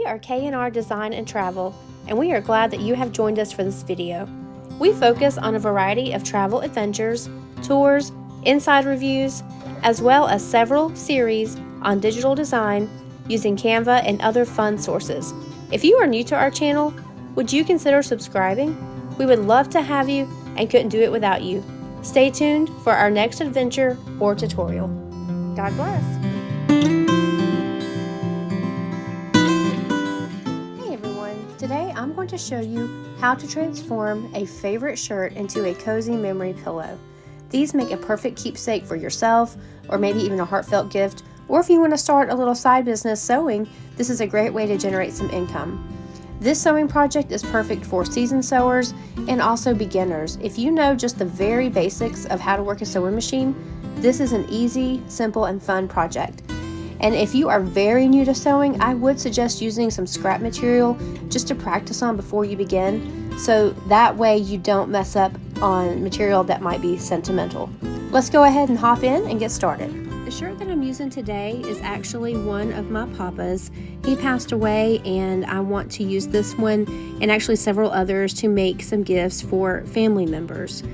We are K&R Design and Travel, and we are glad that you have joined us for this video. We focus on a variety of travel adventures, tours, inside reviews, as well as several series on digital design using Canva and other fun sources. If you are new to our channel, would you consider subscribing? We would love to have you and couldn't do it without you. Stay tuned for our next adventure or tutorial. God bless. Hey everyone, today I'm going to show you how to transform a favorite shirt into a cozy memory pillow. These make a perfect keepsake for yourself, or maybe even a heartfelt gift, or if you want to start a little side business sewing, this is a great way to generate some income. This sewing project is perfect for seasoned sewers and also beginners. If you know just the very basics of how to work a sewing machine, this is an easy, simple, and fun project. And if you are very new to sewing, I would suggest using some scrap material just to practice on before you begin, so that way you don't mess up on material that might be sentimental. Let's go ahead and hop in and get started. The shirt that I'm using today is actually one of my papa's. He passed away, and I want to use this one and actually several others to make some gifts for family members.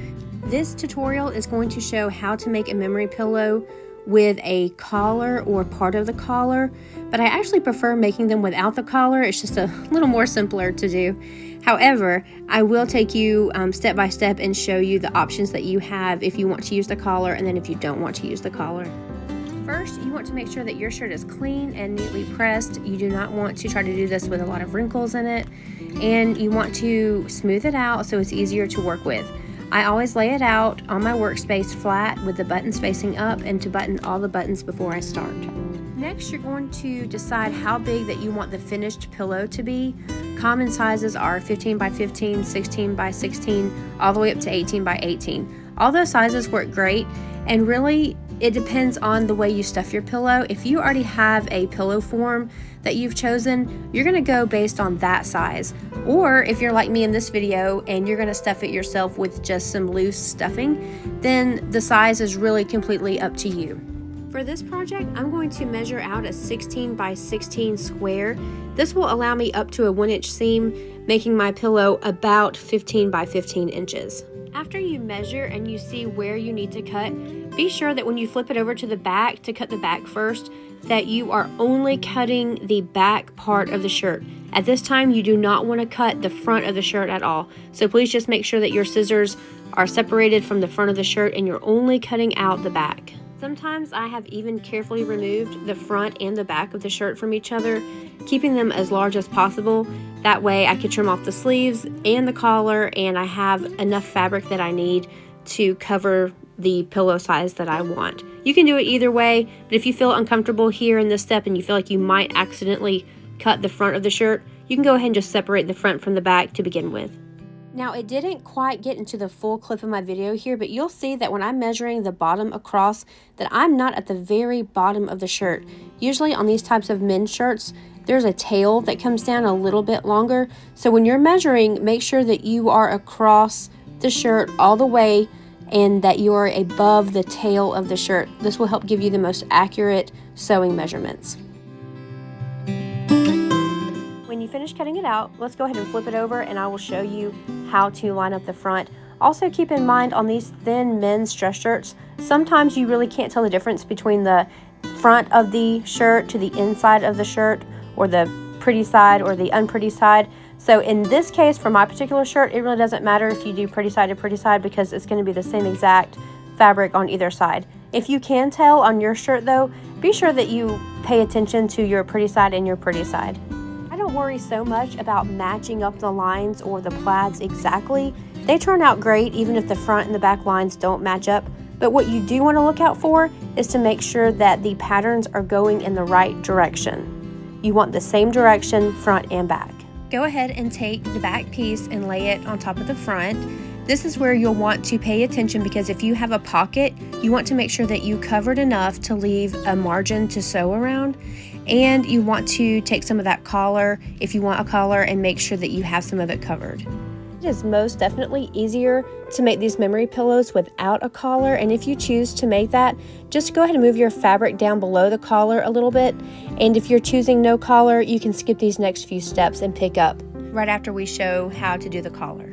This tutorial is going to show how to make a memory pillow with a collar or part of the collar, but I actually prefer making them without the collar. It's just a little more simpler to do. However, I will take you step by step and show you the options that you have if you want to use the collar, and then if you don't want to use the collar. First, you want to make sure that your shirt is clean and neatly pressed. You do not want to try to do this with a lot of wrinkles in it, and you want to smooth it out so it's easier to work with. I always lay it out on my workspace flat with the buttons facing up, and to button all the buttons before I start. Next, you're going to decide how big that you want the finished pillow to be. Common sizes are 15 by 15, 16 by 16, all the way up to 18 by 18. All those sizes work great, and really it depends on the way you stuff your pillow. If you already have a pillow form that you've chosen, you're gonna go based on that size. Or if you're like me in this video and you're gonna stuff it yourself with just some loose stuffing, then the size is really completely up to you. For this project, I'm going to measure out a 16 by 16 square. This will allow me up to a 1-inch seam, making my pillow about 15 by 15 inches. After you measure and you see where you need to cut, be sure that when you flip it over to the back to cut the back first, that you are only cutting the back part of the shirt. At this time, you do not want to cut the front of the shirt at all. So please just make sure that your scissors are separated from the front of the shirt and you're only cutting out the back. Sometimes I have even carefully removed the front and the back of the shirt from each other, keeping them as large as possible. That way I could trim off the sleeves and the collar, and I have enough fabric that I need to cover the pillow size that I want. You can do it either way, but if you feel uncomfortable here in this step and you feel like you might accidentally cut the front of the shirt, you can go ahead and just separate the front from the back to begin with. Now, it didn't quite get into the full clip of my video here, but you'll see that when I'm measuring the bottom across, that I'm not at the very bottom of the shirt. Usually on these types of men's shirts, there's a tail that comes down a little bit longer. So when you're measuring, make sure that you are across the shirt all the way and that you are above the tail of the shirt. This will help give you the most accurate sewing measurements. When you finish cutting it out, let's go ahead and flip it over and I will show you how to line up the front. Also keep in mind on these thin men's dress shirts, sometimes you really can't tell the difference between the front of the shirt to the inside of the shirt, or the pretty side or the unpretty side. So in this case, for my particular shirt, it really doesn't matter if you do pretty side to pretty side because it's going to be the same exact fabric on either side. If you can tell on your shirt though, be sure that you pay attention to your pretty side and your pretty side. I don't worry so much about matching up the lines or the plaids exactly. They turn out great even if the front and the back lines don't match up. But what you do want to look out for is to make sure that the patterns are going in the right direction. You want the same direction front and back. Go ahead and take the back piece and lay it on top of the front. This is where you'll want to pay attention because if you have a pocket, you want to make sure that you covered enough to leave a margin to sew around. And you want to take some of that collar, if you want a collar, and make sure that you have some of it covered. It is most definitely easier to make these memory pillows without a collar, and if you choose to make that, just go ahead and move your fabric down below the collar a little bit, and if you're choosing no collar, you can skip these next few steps and pick up right after we show how to do the collar.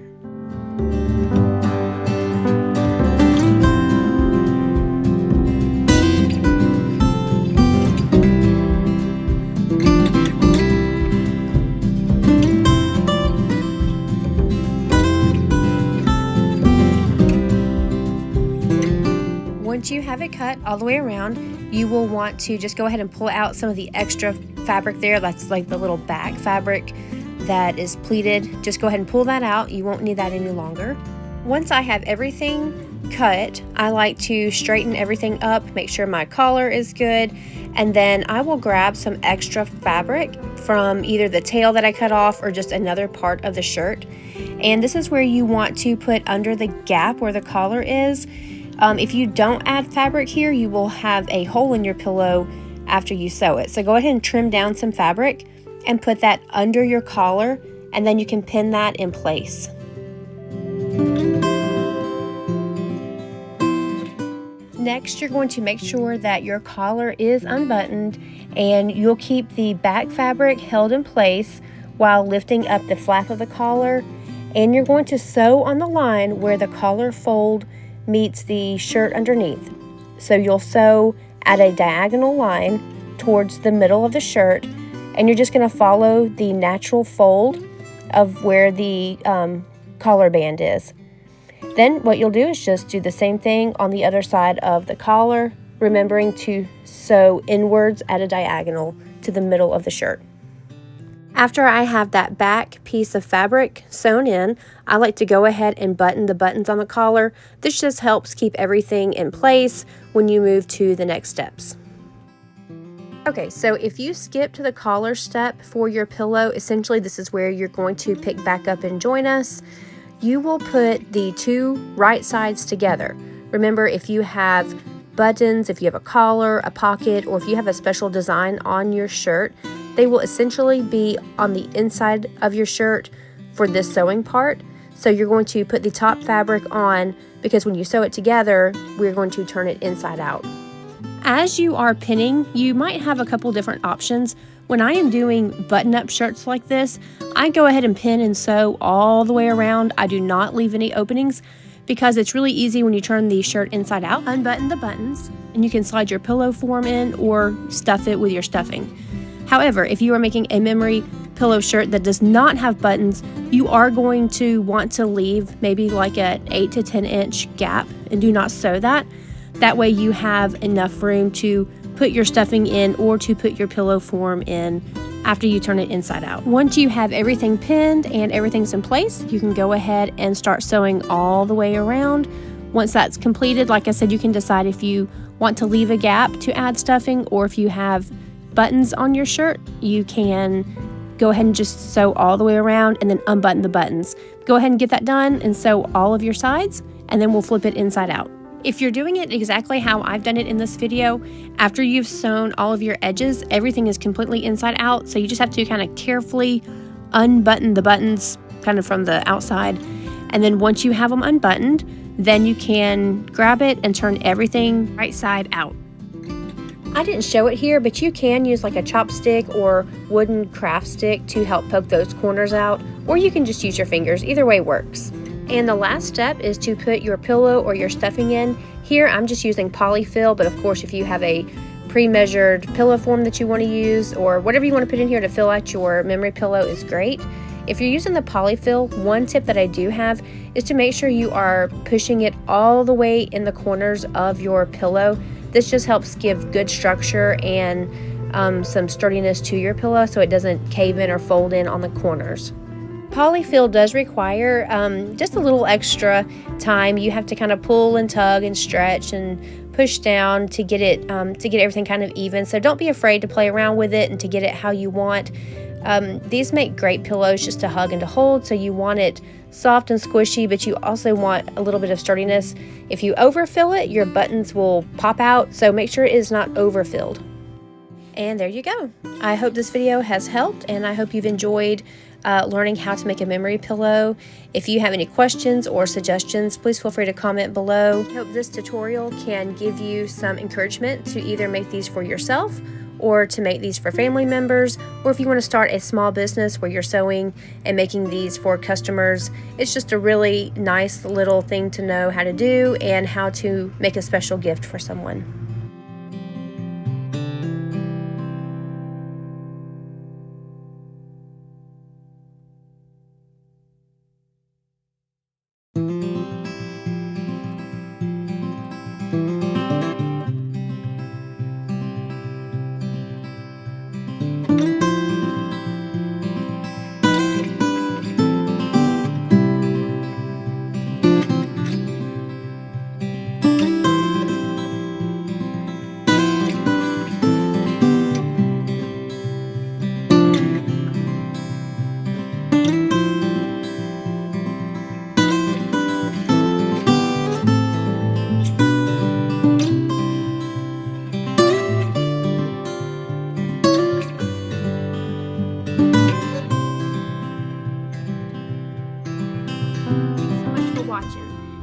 Once you have it cut all the way around, you will want to just go ahead and pull out some of the extra fabric there. That's like the little back fabric that is pleated. Just go ahead and pull that out. You won't need that any longer. Once I have everything cut, I like to straighten everything up, make sure my collar is good, and then I will grab some extra fabric from either the tail that I cut off or just another part of the shirt. And this is where you want to put under the gap where the collar is. If you don't add fabric here, you will have a hole in your pillow after you sew it. So go ahead and trim down some fabric and put that under your collar, and then you can pin that in place. Next, you're going to make sure that your collar is unbuttoned, and you'll keep the back fabric held in place while lifting up the flap of the collar, and you're going to sew on the line where the collar fold meets the shirt underneath. So you'll sew at a diagonal line towards the middle of the shirt, and you're just going to follow the natural fold of where the collar band is. Then what you'll do is just do the same thing on the other side of the collar, remembering to sew inwards at a diagonal to the middle of the shirt. After I have that back piece of fabric sewn in, I like to go ahead and button the buttons on the collar. This just helps keep everything in place when you move to the next steps. Okay, so if you skip to the collar step for your pillow, essentially this is where you're going to pick back up and join us. You will put the two right sides together. Remember, if you have buttons, if you have a collar, a pocket, or if you have a special design on your shirt, they will essentially be on the inside of your shirt for this sewing part. So you're going to put the top fabric on, because when you sew it together, we're going to turn it inside out. As you are pinning, you might have a couple different options. When I am doing button-up shirts like this, I go ahead and pin and sew all the way around. I do not leave any openings, because it's really easy when you turn the shirt inside out. Unbutton the buttons, and you can slide your pillow form in or stuff it with your stuffing. However, if you are making a memory pillow shirt that does not have buttons, you are going to want to leave maybe like an 8 to 10 inch gap, and do not sew that. That way you have enough room to put your stuffing in or to put your pillow form in after you turn it inside out. Once you have everything pinned and everything's in place, you can go ahead and start sewing all the way around. Once that's completed, like I said, you can decide if you want to leave a gap to add stuffing, or if you have buttons on your shirt, you can go ahead and just sew all the way around and then unbutton the buttons. Go ahead and get that done and sew all of your sides, and then we'll flip it inside out. If you're doing it exactly how I've done it in this video, after you've sewn all of your edges, everything is completely inside out, so you just have to kind of carefully unbutton the buttons kind of from the outside, and then once you have them unbuttoned, then you can grab it and turn everything right side out. I didn't show it here, but you can use like a chopstick or wooden craft stick to help poke those corners out, or you can just use your fingers. Either way works. And the last step is to put your pillow or your stuffing in. Here I'm just using polyfill, but of course if you have a pre-measured pillow form that you want to use, or whatever you want to put in here to fill out your memory pillow, is great. If you're using the polyfill, one tip that I do have is to make sure you are pushing it all the way in the corners of your pillow. This just helps give good structure and some sturdiness to your pillow, so it doesn't cave in or fold in on the corners. Polyfill does require just a little extra time. You have to kind of pull and tug and stretch and push down to get it to get everything kind of even. So don't be afraid to play around with it and to get it how you want. These make great pillows just to hug and to hold, so you want it soft and squishy, but you also want a little bit of sturdiness. If you overfill it, your buttons will pop out, so make sure it is not overfilled. And there you go. I hope this video has helped, and I hope you've enjoyed learning how to make a memory pillow. If you have any questions or suggestions, please feel free to comment below. I hope this tutorial can give you some encouragement to either make these for yourself or to make these for family members, or if you want to start a small business where you're sewing and making these for customers. It's just a really nice little thing to know how to do and how to make a special gift for someone.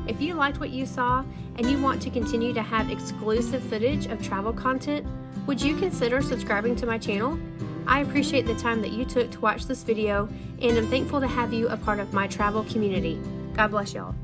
If you liked what you saw and you want to continue to have exclusive footage of travel content, would you consider subscribing to my channel? I appreciate the time that you took to watch this video, and I'm thankful to have you a part of my travel community. God bless y'all.